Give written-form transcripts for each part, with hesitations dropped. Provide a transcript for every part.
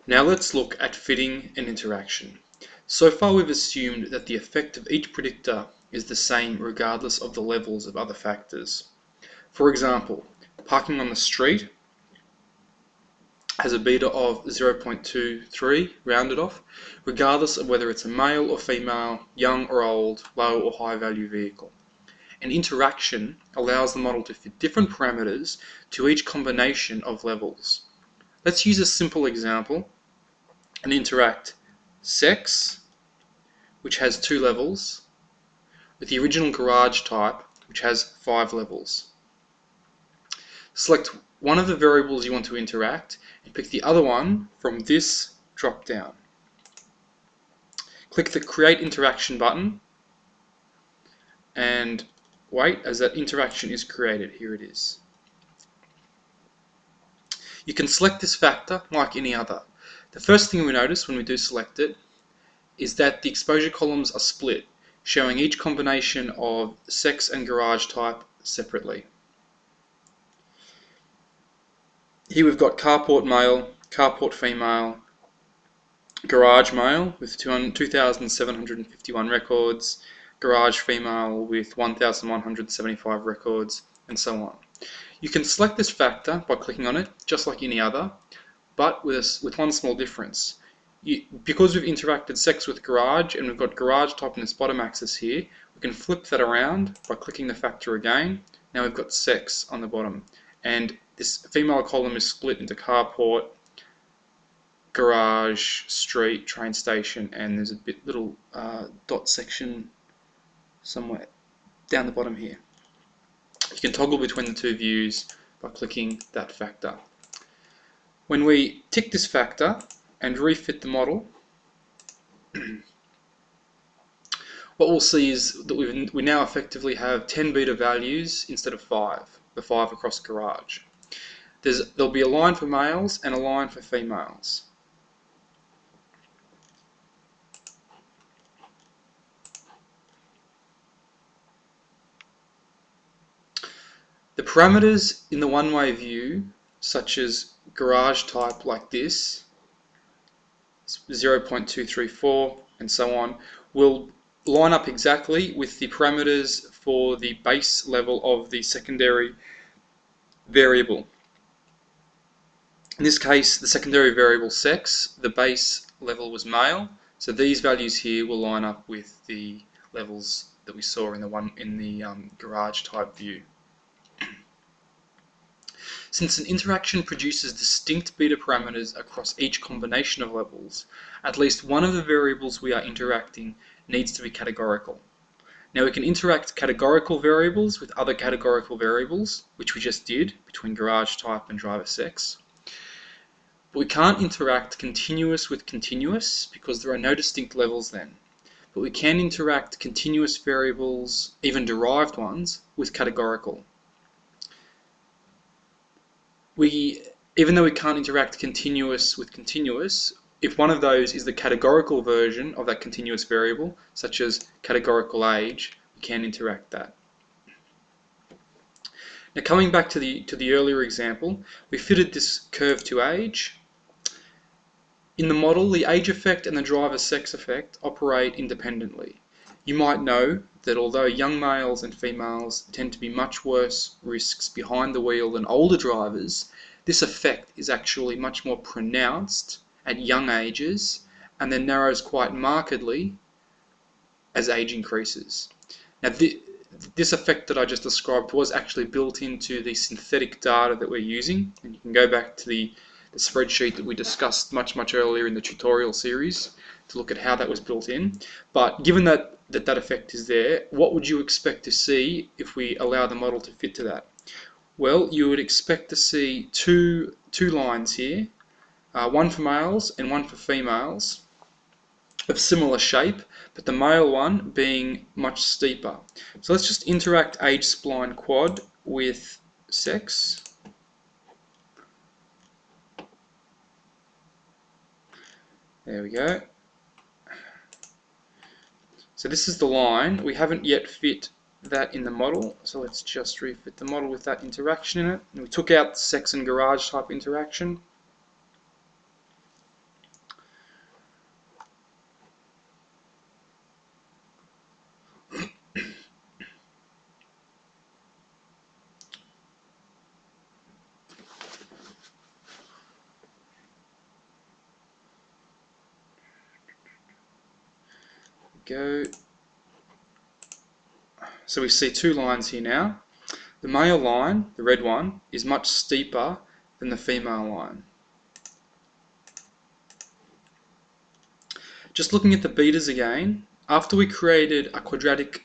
Now let's look at fitting and interaction. So far we've assumed that the effect of each predictor is the same regardless of the levels of other factors. For example, parking on the street has a beta of 0.23 rounded off, regardless of whether it's a male or female, young or old, low or high value vehicle. And interaction allows the model to fit different parameters to each combination of levels. Let's use a simple example and interact sex, which has 2 levels, with the original garage type, which has 5 levels. Select one of the variables you want to interact and pick the other one from this drop down. Click the Create Interaction button and wait as that interaction is created. Here it is. You can select this factor like any other. The first thing we notice when we do select it is that the exposure columns are split, showing each combination of sex and garage type separately. Here we've got carport male, carport female, garage male with 2,751 records, garage female with 1,175 records, and so on. You can select this factor by clicking on it, just like any other, but with one small difference. Because we've interacted sex with garage and we've got garage type in this bottom axis here, we can flip that around by clicking the factor again. Now we've got sex on the bottom, and this female column is split into carport, garage, street, train station, and there's a little dot section somewhere down the bottom here. You can toggle between the two views by clicking that factor. When we tick this factor and refit the model, what we'll see is that we now effectively have 10 beta values instead of 5, the 5 across garage. There'll be a line for males and a line for females. The parameters in the one-way view, such as garage type like this, 0.234 and so on, will line up exactly with the parameters for the base level of the secondary variable. In this case, the secondary variable sex, the base level was male, so these values here will line up with the levels that we saw in the garage type view. Since an interaction produces distinct beta parameters across each combination of levels, at least one of the variables we are interacting needs to be categorical. Now we can interact categorical variables with other categorical variables, which we just did between garage type and driver sex. But we can't interact continuous with continuous because there are no distinct levels then. But we can interact continuous variables, even derived ones, with categorical. Even though we can't interact continuous with continuous, if one of those is the categorical version of that continuous variable, such as categorical age, we can interact that. Now coming back to the earlier example, we fitted this curve to age. In the model, the age effect and the driver sex effect operate independently. You might know that although young males and females tend to be much worse risks behind the wheel than older drivers, this effect is actually much more pronounced at young ages and then narrows quite markedly as age increases. Now this effect that I just described was actually built into the synthetic data that we're using, and you can go back to the spreadsheet that we discussed much earlier in the tutorial series to look at how that was built in. But given that effect is there, what would you expect to see if we allow the model to fit to that? Well, you would expect to see two lines here, one for males and one for females, of similar shape, but the male one being much steeper. So let's just interact age spline quad with sex. There we go. So this is the line. We haven't yet fit that in the model, so let's just refit the model with that interaction in it. And we took out sex and garage type interaction. go. So we see two lines here now. The male line, the red one, is much steeper than the female line. Just looking at the betas again, after we created a quadratic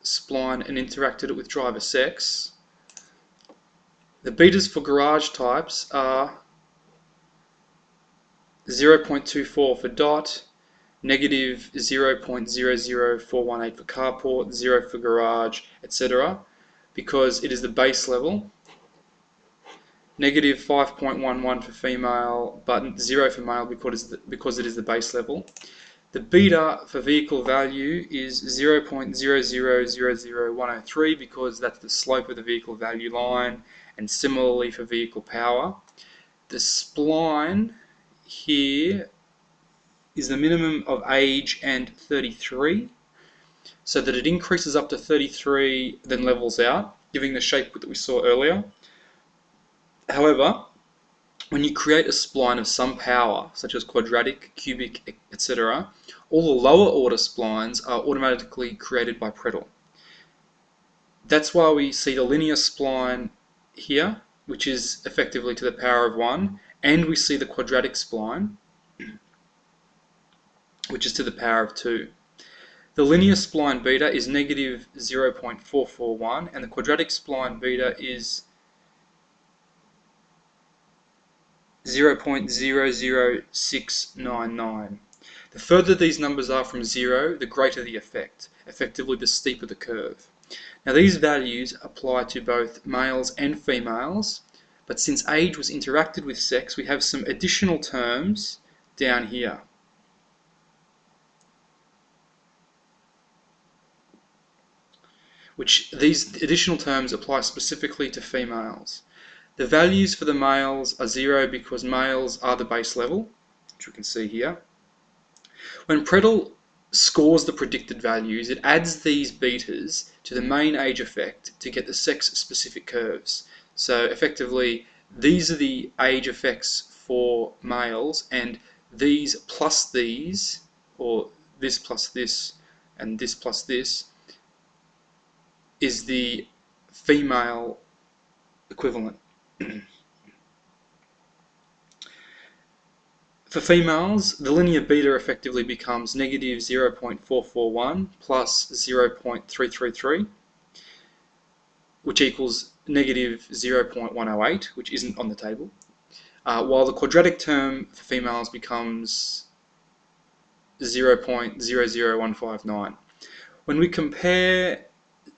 spline and interacted it with driver sex, the betas for garage types are 0.24 for dot, negative 0.00418 for carport, 0 for garage, etc. because it is the base level. Negative 5.11 for female, but 0 for male because it is the base level. The beta for vehicle value is 0.0000103 because that's the slope of the vehicle value line, and similarly for vehicle power. The spline here is the minimum of age and 33, so that it increases up to 33, then levels out, giving the shape that we saw earlier. However, when you create a spline of some power, such as quadratic, cubic, etc., all the lower order splines are automatically created by Preddle. That's why we see the linear spline here, which is effectively to the power of 1, and we see the quadratic spline, which is to the power of 2. The linear spline beta is negative 0.441, and the quadratic spline beta is 0.00699. The further these numbers are from 0, the greater the effect, effectively the steeper the curve. Now these values apply to both males and females, but since age was interacted with sex, we have some additional terms down here. Which these additional terms apply specifically to females. The values for the males are 0 because males are the base level, which we can see here. When Preddle scores the predicted values, it adds these betas to the main age effect to get the sex-specific curves. So effectively, these are the age effects for males, and these plus these, or this plus this, and this plus this, is the female equivalent. For females, the linear beta effectively becomes negative 0.441 plus 0.333, which equals negative 0.108, which isn't on the table, while the quadratic term for females becomes 0.00159. When we compare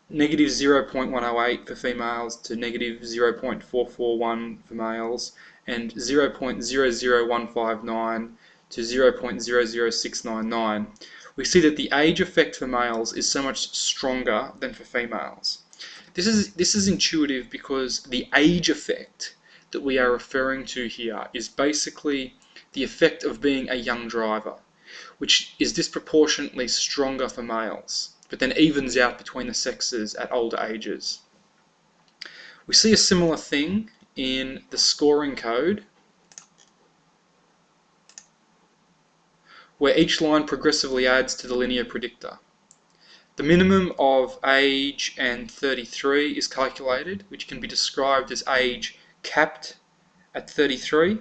negative 0.108 for females to negative 0.441 for males, and 0.00159 to 0.00699, we see that the age effect for males is so much stronger than for females. This is intuitive because the age effect that we are referring to here is basically the effect of being a young driver, which is disproportionately stronger for males, but then evens out between the sexes at older ages. We see a similar thing in the scoring code, where each line progressively adds to the linear predictor. The minimum of age and 33 is calculated, which can be described as age capped at 33.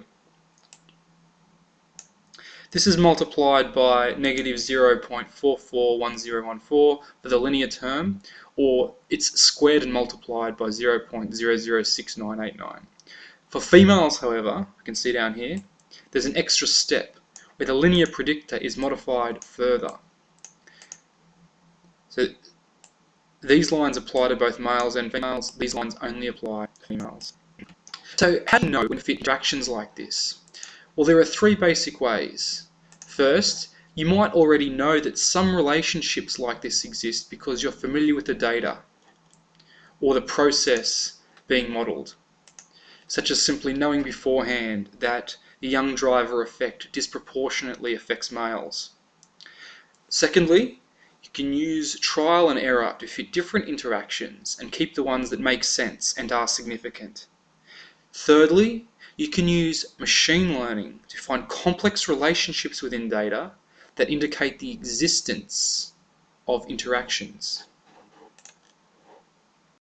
This is multiplied by negative 0.441014 for the linear term, or it's squared and multiplied by 0.006989. For females, however, you can see down here, there's an extra step where the linear predictor is modified further. So these lines apply to both males and females, these lines only apply to females. So how do you know when to fit interactions like this? Well, there are three basic ways. First, you might already know that some relationships like this exist because you're familiar with the data or the process being modelled, such as simply knowing beforehand that the young driver effect disproportionately affects males. Secondly, you can use trial and error to fit different interactions and keep the ones that make sense and are significant. Thirdly, you can use machine learning to find complex relationships within data that indicate the existence of interactions.